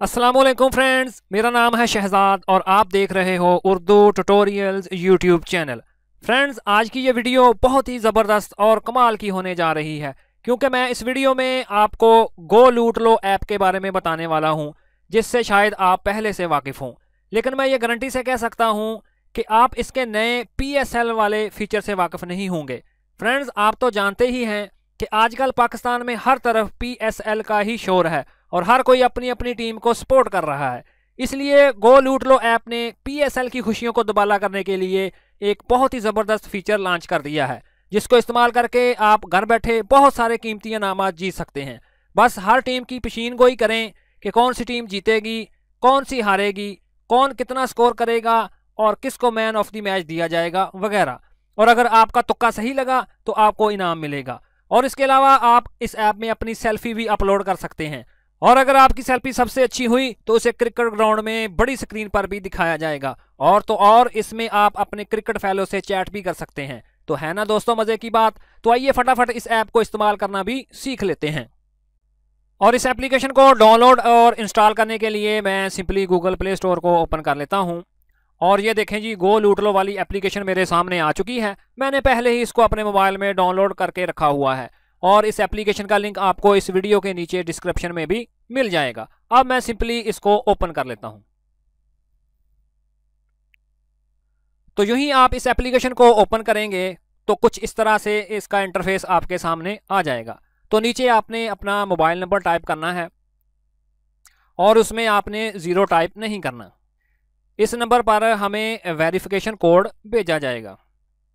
अस्सलामुअलैकुम फ्रेंड्स, मेरा नाम है शहजाद और आप देख रहे हो Urdu tutorials YouTube channel. Friends, आज की ये वीडियो बहुत ही ज़बरदस्त और कमाल की होने जा रही है क्योंकि मैं इस वीडियो में आपको गो लूट लो ऐप के बारे में बताने वाला हूं, जिससे शायद आप पहले से वाकिफ़ हों। लेकिन मैं ये गारंटी से कह सकता हूं कि आप इसके नए PSL वाले फीचर से वाकिफ़ नहीं होंगे। फ्रेंड्स, आप तो जानते ही हैं कि आजकल पाकिस्तान में हर तरफ PSL का ही शोर है और हर कोई अपनी अपनी टीम को सपोर्ट कर रहा है। इसलिए गो लूट लो ऐप ने PSL की खुशियों को दुबाला करने के लिए एक बहुत ही ज़बरदस्त फीचर लॉन्च कर दिया है, जिसको इस्तेमाल करके आप घर बैठे बहुत सारे कीमती इनामात जीत सकते हैं। बस हर टीम की पेशीन गोई करें कि कौन सी टीम जीतेगी, कौन सी हारेगी, कौन कितना स्कोर करेगा और किसको मैन ऑफ द मैच दिया जाएगा वगैरह। और अगर आपका तुक्का सही लगा तो आपको इनाम मिलेगा। और इसके अलावा आप इस ऐप में अपनी सेल्फी भी अपलोड कर सकते हैं और अगर आपकी सेल्फी सबसे अच्छी हुई तो उसे क्रिकेट ग्राउंड में बड़ी स्क्रीन पर भी दिखाया जाएगा। और तो और इसमें आप अपने क्रिकेट फैलो से चैट भी कर सकते हैं। तो है ना दोस्तों मजे की बात। तो आइए फटाफट इस ऐप को इस्तेमाल करना भी सीख लेते हैं। और इस एप्लीकेशन को डाउनलोड और इंस्टॉल करने के लिए मैं सिंपली गूगल प्ले स्टोर को ओपन कर लेता हूं। और ये देखें जी, गो लूट लो वाली एप्लीकेशन मेरे सामने आ चुकी है। मैंने पहले ही इसको अपने मोबाइल में डाउनलोड करके रखा हुआ है और इस एप्लीकेशन का लिंक आपको इस वीडियो के नीचे डिस्क्रिप्शन में भी मिल जाएगा। अब मैं सिंपली इसको ओपन कर लेता हूं। तो यूं ही आप इस एप्लीकेशन को ओपन करेंगे तो कुछ इस तरह से इसका इंटरफेस आपके सामने आ जाएगा। तो नीचे आपने अपना मोबाइल नंबर टाइप करना है और उसमें आपने 0 टाइप नहीं करना। इस नंबर पर हमें वेरिफिकेशन कोड भेजा जाएगा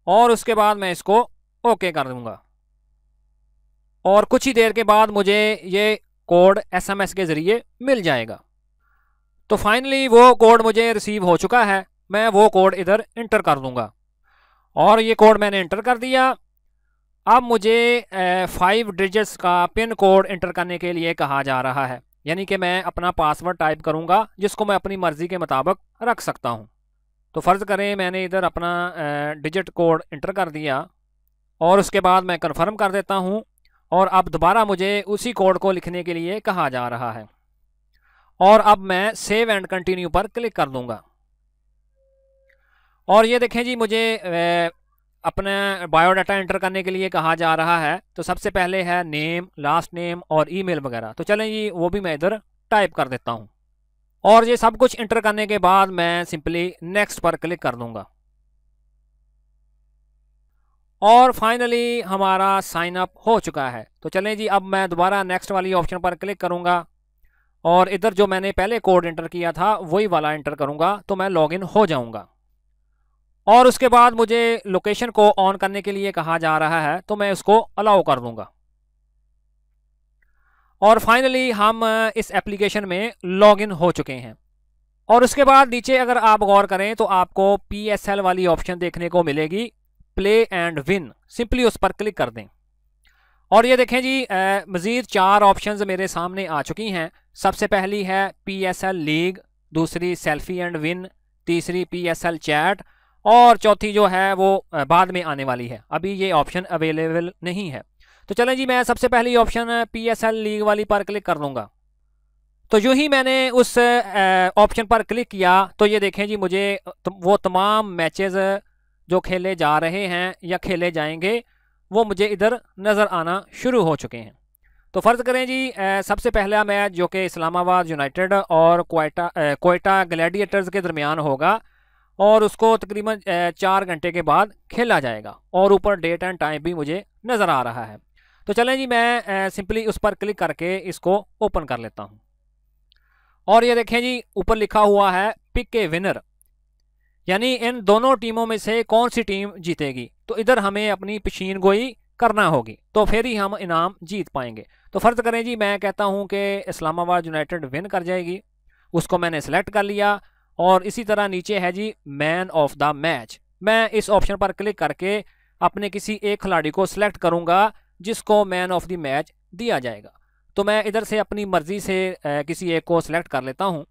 और उसके बाद मैं इसको ओके कर दूंगा और कुछ ही देर के बाद मुझे ये कोड SMS के ज़रिए मिल जाएगा। तो फाइनली वो कोड मुझे रिसीव हो चुका है। मैं वो कोड इधर इंटर कर दूंगा और ये कोड मैंने इंटर कर दिया। अब मुझे 5 डिजिट्स का पिन कोड इंटर करने के लिए कहा जा रहा है, यानी कि मैं अपना पासवर्ड टाइप करूंगा जिसको मैं अपनी मर्ज़ी के मुताबिक रख सकता हूं। तो फ़र्ज़ करें मैंने इधर अपना डिजिट कोड इंटर कर दिया और उसके बाद मैं कन्फर्म कर देता हूं और अब दोबारा मुझे उसी कोड को लिखने के लिए कहा जा रहा है और अब मैं सेव एंड कंटिन्यू पर क्लिक कर दूंगा। और ये देखें जी, मुझे अपना बायोडाटा एंटर करने के लिए कहा जा रहा है। तो सबसे पहले है नेम, लास्ट नेम और ईमेल वगैरह। तो चलें जी, वो भी मैं इधर टाइप कर देता हूँ और ये सब कुछ इंटर करने के बाद मैं सिंपली नेक्स्ट पर क्लिक कर दूंगा और फाइनली हमारा साइन अप हो चुका है। तो चलें जी, अब मैं दोबारा नेक्स्ट वाली ऑप्शन पर क्लिक करूंगा और इधर जो मैंने पहले कोड इंटर किया था वही वाला इंटर करूंगा तो मैं लॉगिन हो जाऊंगा। और उसके बाद मुझे लोकेशन को ऑन करने के लिए कहा जा रहा है तो मैं उसको अलाउ कर दूंगा और फाइनली हम इस एप्लीकेशन में लॉगिन हो चुके हैं। और उसके बाद नीचे अगर आप गौर करें तो आपको PSL वाली ऑप्शन देखने को मिलेगी, प्ले एंड विन। सिंपली उस पर क्लिक कर दें और ये देखें जी, मज़ीद 4 ऑप्शंस मेरे सामने आ चुकी हैं। सबसे पहली है PSL लीग, दूसरी सेल्फी एंड विन, तीसरी PSL चैट और चौथी जो है वो बाद में आने वाली है। अभी ये ऑप्शन अवेलेबल नहीं है। तो चलें जी, मैं सबसे पहली ऑप्शन PSL लीग वाली पर क्लिक कर दूंगा। तो यूं ही मैंने उस ऑप्शन पर क्लिक किया तो ये देखें जी, मुझे वो तमाम मैचेस जो खेले जा रहे हैं या खेले जाएंगे वो मुझे इधर नज़र आना शुरू हो चुके हैं। तो फ़र्ज़ करें जी, सबसे पहला मैच जो कि इस्लामाबाद यूनाइटेड और कोयटा ग्लैडिएटर्स के दरमियान होगा और उसको तकरीबन 4 घंटे के बाद खेला जाएगा और ऊपर डेट एंड टाइम भी मुझे नज़र आ रहा है। तो चलें जी, मैं सिंपली उस पर क्लिक करके इसको ओपन कर लेता हूँ और ये देखें जी, ऊपर लिखा हुआ है पिक ए विनर, यानी इन दोनों टीमों में से कौन सी टीम जीतेगी। तो इधर हमें अपनी पेशीन गोई करना होगी तो फिर ही हम इनाम जीत पाएंगे। तो फ़र्ज़ करें जी, मैं कहता हूं कि इस्लामाबाद यूनाइटेड विन कर जाएगी। उसको मैंने सेलेक्ट कर लिया और इसी तरह नीचे है जी मैन ऑफ द मैच। मैं इस ऑप्शन पर क्लिक करके अपने किसी एक खिलाड़ी को सिलेक्ट करूंगा जिसको मैन ऑफ द मैच दिया जाएगा। तो मैं इधर से अपनी मर्ज़ी से किसी एक को सिलेक्ट कर लेता हूँ।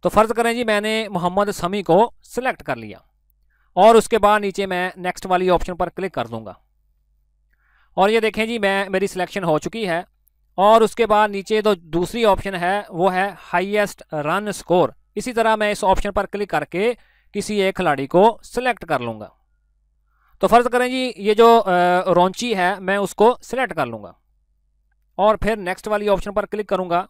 तो फ़र्ज़ करें जी, मैंने मोहम्मद शमी को सिलेक्ट कर लिया और उसके बाद नीचे मैं नेक्स्ट वाली ऑप्शन पर क्लिक कर दूंगा और ये देखें जी, मेरी सिलेक्शन हो चुकी है और उसके बाद नीचे तो दूसरी ऑप्शन है वो है हाईएस्ट रन स्कोर। इसी तरह मैं इस ऑप्शन पर क्लिक करके किसी एक खिलाड़ी को सिलेक्ट कर लूँगा। तो फ़र्ज़ करें जी ये जो रॉन्ची है मैं उसको सिलेक्ट कर लूँगा और फिर नेक्स्ट वाली ऑप्शन पर क्लिक करूँगा।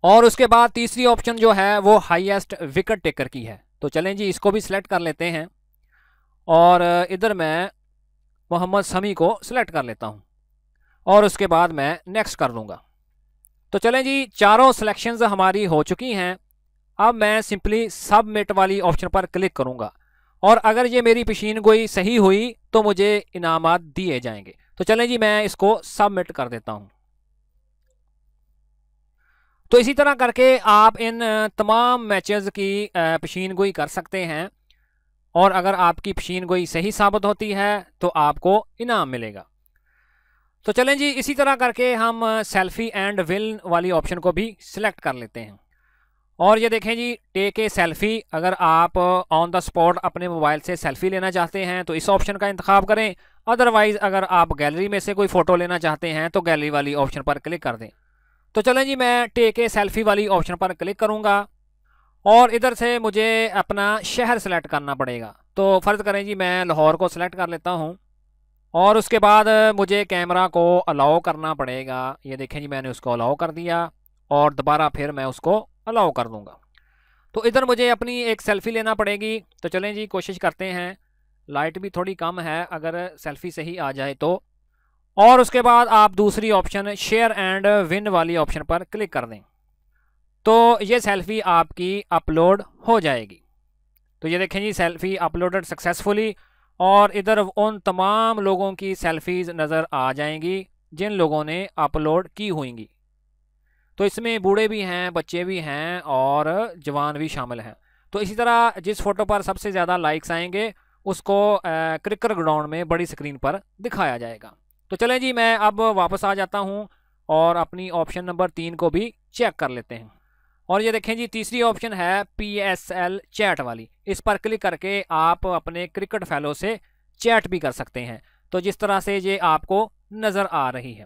और उसके बाद तीसरी ऑप्शन जो है वो हाईएस्ट विकेट टेकर की है। तो चलें जी इसको भी सिलेक्ट कर लेते हैं और इधर मैं मोहम्मद शमी को सिलेक्ट कर लेता हूँ और उसके बाद मैं नेक्स्ट कर दूँगा। तो चलें जी चारों सिलेक्शंस हमारी हो चुकी हैं। अब मैं सिंपली सबमिट वाली ऑप्शन पर क्लिक करूँगा और अगर ये मेरी पेशीन गोई सही हुई तो मुझे इनामात दिए जाएंगे। तो चलें जी मैं इसको सबमिट कर देता हूँ। तो इसी तरह करके आप इन तमाम मैचेस की पेशीन गोई कर सकते हैं और अगर आपकी पेशीन गोई सही साबित होती है तो आपको इनाम मिलेगा। तो चलें जी इसी तरह करके हम सेल्फी एंड विन वाली ऑप्शन को भी सिलेक्ट कर लेते हैं और ये देखें जी टेक ए सेल्फी। अगर आप ऑन द स्पॉट अपने मोबाइल से सेल्फी लेना चाहते हैं तो इस ऑप्शन का इंतखाब करें। अदरवाइज अगर आप गैलरी में से कोई फ़ोटो लेना चाहते हैं तो गैलरी वाली ऑप्शन पर क्लिक कर दें। तो चलें जी मैं टेक ए सेल्फी वाली ऑप्शन पर क्लिक करूँगा और इधर से मुझे अपना शहर सेलेक्ट करना पड़ेगा। तो फ़र्ज़ करें जी मैं लाहौर को सिलेक्ट कर लेता हूँ और उसके बाद मुझे कैमरा को अलाउ करना पड़ेगा। ये देखें जी मैंने उसको अलाउ कर दिया और दोबारा फिर मैं उसको अलाउ कर दूँगा। तो इधर मुझे अपनी एक सेल्फ़ी लेना पड़ेगी। तो चलें जी कोशिश करते हैं, लाइट भी थोड़ी कम है, अगर सेल्फ़ी सही आ जाए तो। और उसके बाद आप दूसरी ऑप्शन शेयर एंड विन वाली ऑप्शन पर क्लिक कर दें तो ये सेल्फ़ी आपकी अपलोड हो जाएगी। तो ये देखें जी सेल्फ़ी अपलोडेड सक्सेसफुली और इधर उन तमाम लोगों की सेल्फ़ीज़ नज़र आ जाएंगी जिन लोगों ने अपलोड की होंगी। तो इसमें बूढ़े भी हैं, बच्चे भी हैं और जवान भी शामिल हैं। तो इसी तरह जिस फ़ोटो पर सबसे ज़्यादा लाइक्स आएंगे उसको क्रिकेट ग्राउंड में बड़ी स्क्रीन पर दिखाया जाएगा। तो चलें जी मैं अब वापस आ जाता हूं और अपनी ऑप्शन नंबर 3 को भी चेक कर लेते हैं। और ये देखें जी तीसरी ऑप्शन है PSL चैट वाली। इस पर क्लिक करके आप अपने क्रिकेट फैलो से चैट भी कर सकते हैं। तो जिस तरह से ये आपको नज़र आ रही है।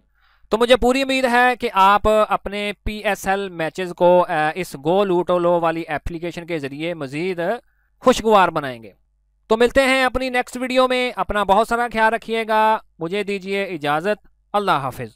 तो मुझे पूरी उम्मीद है कि आप अपने PSL मैचेस को इस गो लूटो लो वाली एप्लीकेशन के ज़रिए मज़ीद खुशगवार बनाएंगे। तो मिलते हैं अपनी नेक्स्ट वीडियो में। अपना बहुत सारा ख्याल रखिएगा। मुझे दीजिए इजाज़त। अल्लाह हाफिज़।